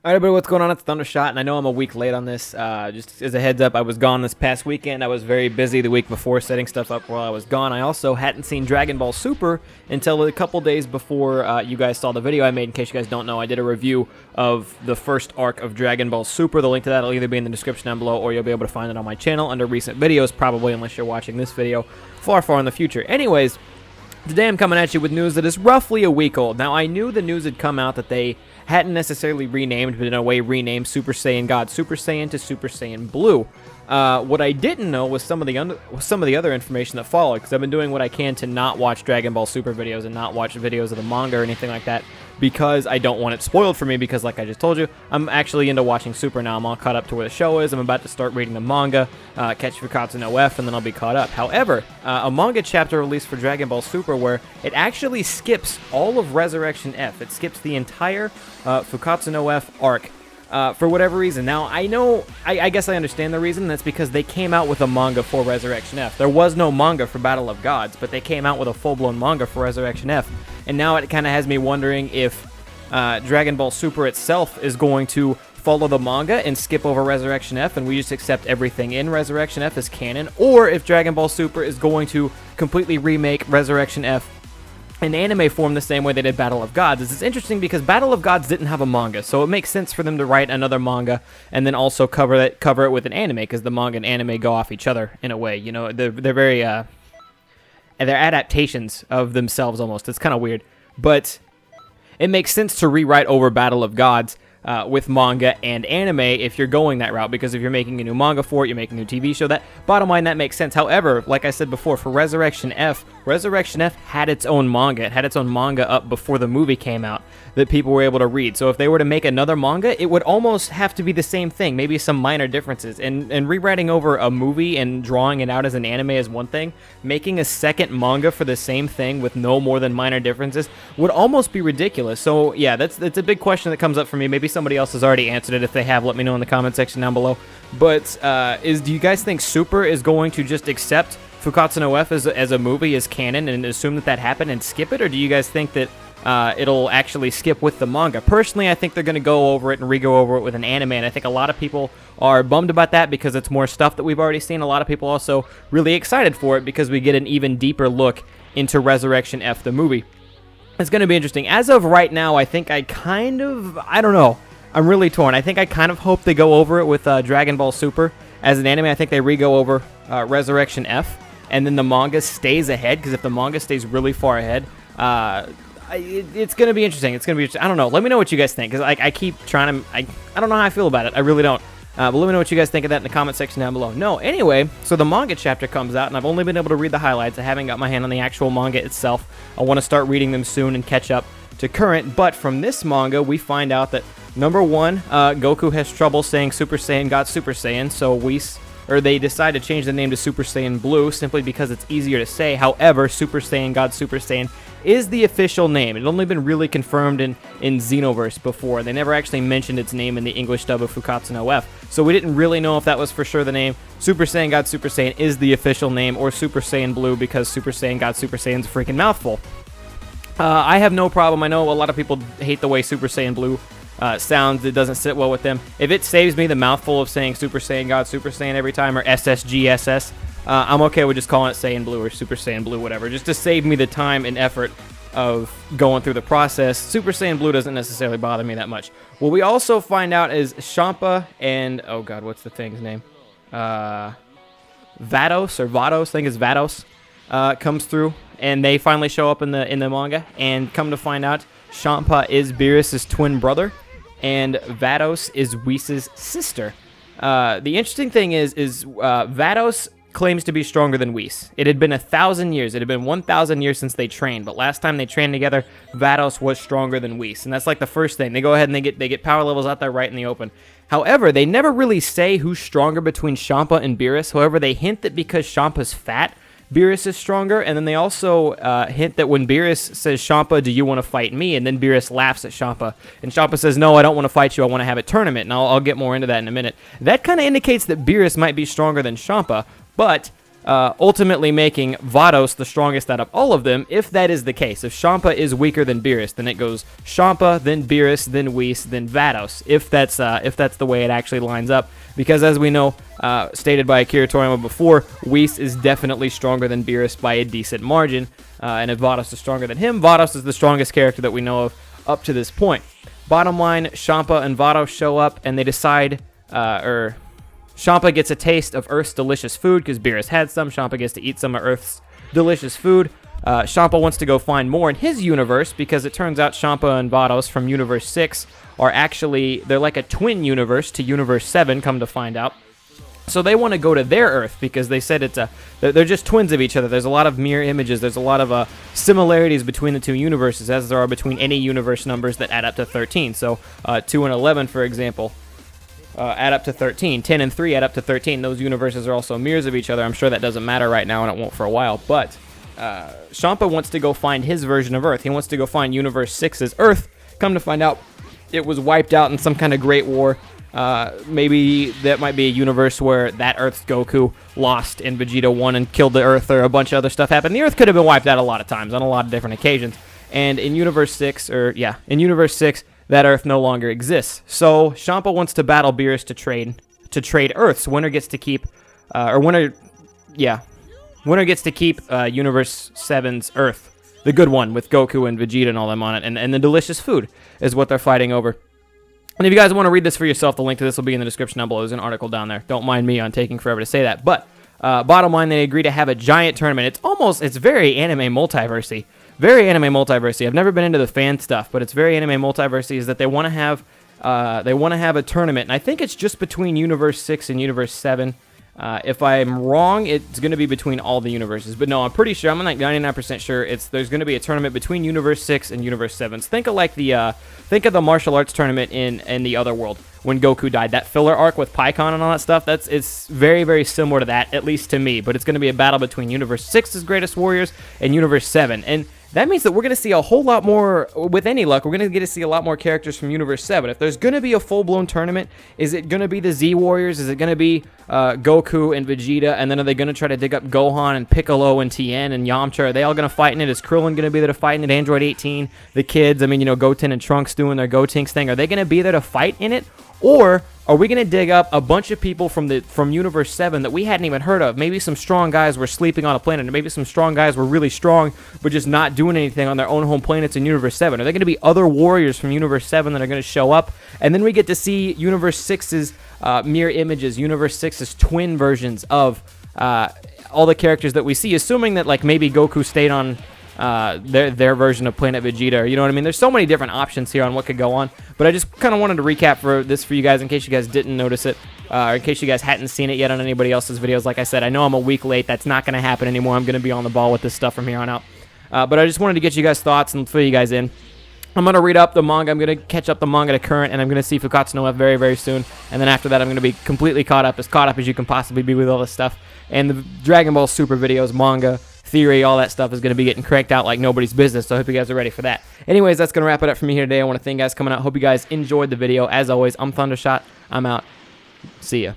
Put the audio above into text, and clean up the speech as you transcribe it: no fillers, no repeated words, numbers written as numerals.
Alright everybody, what's going on? It's Thundershot, and I know I'm a week late on this. Just as a heads up, I was gone this past weekend. I was very busy the week before setting stuff up while I was gone. I also hadn't seen Dragon Ball Super until a couple days before you guys saw the video I made. In case you guys don't know, I did a review of the first arc of Dragon Ball Super. The link to that will either be in the description down below, or you'll be able to find it on my channel under recent videos, probably, unless you're watching this video far in the future. Anyways, today I'm coming at you with news that is roughly a week old. Now, I knew the news had come out that they hadn't necessarily renamed, but in a way renamed Super Saiyan God Super Saiyan to Super Saiyan Blue. What I didn't know was some of the other information that followed, because I've been doing what I can to not watch Dragon Ball Super videos and not watch videos of the manga or anything like that, because I don't want it spoiled for me, because like I just told you, I'm actually into watching Super now. I'm all caught up to where the show is. I'm about to start reading the manga, catch Fukkatsu no F, and then I'll be caught up. However, a manga chapter released for Dragon Ball Super where it actually skips all of Resurrection F. It skips the entire Fukkatsu no F arc. For whatever reason. Now, I guess I understand the reason. That's because they came out with a manga for Resurrection F. There was no manga for Battle of Gods, but they came out with a full-blown manga for Resurrection F. And now it kind of has me wondering if Dragon Ball Super itself is going to follow the manga and skip over Resurrection F, and we just accept everything in Resurrection F as canon, or if Dragon Ball Super is going to completely remake Resurrection F in anime form the same way they did Battle of Gods. It's interesting because Battle of Gods didn't have a manga, so it makes sense for them to write another manga and then also cover it with an anime, because the manga and anime go off each other in a way. You know, they're very they're adaptations of themselves almost. It's kind of weird, but it makes sense to rewrite over Battle of Gods with manga and anime if you're going that route, because if you're making a new manga for it, you're making a new TV show, that bottom line, that makes sense. However, like I said before, for Resurrection F had its own manga. It had its own manga up before the movie came out that people were able to read. So if they were to make another manga, it would almost have to be the same thing, maybe some minor differences. And rewriting over a movie and drawing it out as an anime is one thing. Making a second manga for the same thing with no more than minor differences would almost be ridiculous. So yeah, that's a big question that comes up for me. Maybe somebody else has already answered it. If they have, let me know in the comment section down below. But do you guys think Super is going to just accept Fukkatsu no F as a movie, as canon, and assume that happened and skip it? Or do you guys think that it'll actually skip with the manga? Personally, I think they're going to go over it and re-go over it with an anime, and I think a lot of people are bummed about that because it's more stuff that we've already seen. A lot of people also really excited for it because we get an even deeper look into Resurrection F, the movie. It's going to be interesting. As of right now, I think I don't know. I'm really torn. I think I kind of hope they go over it with Dragon Ball Super as an anime. I think they re-go over Resurrection F, and then the manga stays ahead, because if the manga stays really far ahead, it's going to be interesting. It's going to be interesting. I don't know. Let me know what you guys think, because I keep trying to... I don't know how I feel about it. I really don't. But let me know what you guys think of that in the comment section down below. No, anyway, so the manga chapter comes out, and I've only been able to read the highlights. I haven't got my hand on the actual manga itself. I want to start reading them soon and catch up to current. But from this manga, we find out that, number one, Goku has trouble saying Super Saiyan God Super Saiyan, so they decide to change the name to Super Saiyan Blue simply because it's easier to say. However, Super Saiyan God Super Saiyan is the official name. It had only been really confirmed in Xenoverse before. They never actually mentioned its name in the English dub of Fukkatsu no F, so we didn't really know if that was for sure the name. Super Saiyan God Super Saiyan is the official name, or Super Saiyan Blue, because Super Saiyan God Super Saiyan is a freaking mouthful. I have no problem. I know a lot of people hate the way Super Saiyan Blue sounds. It doesn't sit well with them. If it saves me the mouthful of saying Super Saiyan God Super Saiyan every time, or SSJ, I'm okay with just calling it Saiyan Blue or Super Saiyan Blue, whatever, just to save me the time and effort of going through the process. Super Saiyan Blue doesn't necessarily bother me that much. What we also find out is Champa and, oh god, what's the thing's name? Vados, I think it's Vados, comes through, and they finally show up in the manga, and come to find out, Champa is Beerus' twin brother, and Vados is Whis' sister. The interesting thing is Vados claims to be stronger than Whis. It had been 1,000 years. It had been 1,000 years since they trained, but last time they trained together, Vados was stronger than Whis, and that's like the first thing. They go ahead and they get power levels out there right in the open. However, they never really say who's stronger between Champa and Beerus. However, they hint that because Champa's fat, Beerus is stronger, and then they also hint that when Beerus says, Champa, do you want to fight me? And then Beerus laughs at Champa, and Champa says, no, I don't want to fight you, I want to have a tournament, and I'll get more into that in a minute. That kind of indicates that Beerus might be stronger than Champa, but ultimately making Vados the strongest out of all of them. If that is the case, if Champa is weaker than Beerus, then it goes Champa, then Beerus, then Whis, then Vados. If that's the way it actually lines up, because as we know, stated by Akira Toriyama before, Whis is definitely stronger than Beerus by a decent margin, and if Vados is stronger than him, Vados is the strongest character that we know of up to this point. Bottom line, Champa and Vados show up, and they decide, Champa gets a taste of Earth's delicious food because Beerus had some. Champa gets to eat some of Earth's delicious food. Champa wants to go find more in his universe because it turns out Champa and Vados from Universe 6 are actually, they're like a twin universe to Universe 7, come to find out. So they want to go to their Earth because they said they're just twins of each other. There's a lot of mirror images. There's a lot of similarities between the two universes, as there are between any universe numbers that add up to 13. So 2 and 11, for example, add up to 13. 10 and 3 add up to 13. Those universes are also mirrors of each other. I'm sure that doesn't matter right now, and it won't for a while. But Champa wants to go find his version of Earth. He wants to go find Universe 6's Earth. Come to find out, it was wiped out in some kind of great war. Maybe that might be a universe where that Earth's Goku lost and Vegeta won and killed the Earth, or a bunch of other stuff happened. The Earth could have been wiped out a lot of times on a lot of different occasions. And in Universe 6, that Earth no longer exists. So Champa wants to battle Beerus to trade Earths. Winner gets to keep, winner gets to keep Universe 7's Earth, the good one with Goku and Vegeta and all them on it, and the delicious food is what they're fighting over. And if you guys want to read this for yourself, the link to this will be in the description down below. There's an article down there. Don't mind me on taking forever to say that. But bottom line, they agree to have a giant tournament. It's very anime multiversy. Very anime multiversy. I've never been into the fan stuff, but it's very anime multiversy. Is that they want to have a tournament, and I think it's just between Universe 6 and Universe 7. If I'm wrong, it's going to be between all the universes. But no, I'm pretty sure. I'm like 99% sure there's going to be a tournament between Universe 6 and Universe 7. So think of the martial arts tournament in the other world when Goku died. That filler arc with Pikkon and all that stuff. It's very, very similar to that, at least to me. But it's going to be a battle between Universe 6's greatest warriors and Universe 7. And that means that we're going to see a whole lot more, with any luck, we're going to get to see a lot more characters from Universe 7. If there's going to be a full-blown tournament, is it going to be the Z Warriors? Is it going to be Goku and Vegeta? And then are they going to try to dig up Gohan and Piccolo and Tien and Yamcha? Are they all going to fight in it? Is Krillin going to be there to fight in it? Android 18, the kids, Goten and Trunks doing their Gotenks thing. Are they going to be there to fight in it? Or are we going to dig up a bunch of people from Universe 7 that we hadn't even heard of? Maybe some strong guys were sleeping on a planet, and maybe some strong guys were really strong, but just not doing anything on their own home planets in Universe 7. Are there going to be other warriors from Universe 7 that are going to show up? And then we get to see Universe 6's mirror images, Universe 6's twin versions of all the characters that we see, assuming that maybe Goku stayed on their version of Planet Vegeta. You know what I mean? There's so many different options here on what could go on, but I just kind of wanted to recap for you guys in case you guys didn't notice it, or in case you guys hadn't seen it yet on anybody else's videos. Like I said, I know I'm a week late. That's not going to happen anymore. I'm going to be on the ball with this stuff from here on out. But I just wanted to get you guys' thoughts and fill you guys in. I'm going to read up the manga. I'm going to catch up the manga to current, and I'm going to see Fukatsu no F very, very soon. And then after that, I'm going to be completely caught up as you can possibly be with all this stuff. And the Dragon Ball Super videos, manga, theory, all that stuff is going to be getting cranked out like nobody's business, so I hope you guys are ready for that. Anyways, that's going to wrap it up for me here today. I want to thank you guys for coming out. Hope you guys enjoyed the video. As always, I'm Thundershot. I'm out. See ya.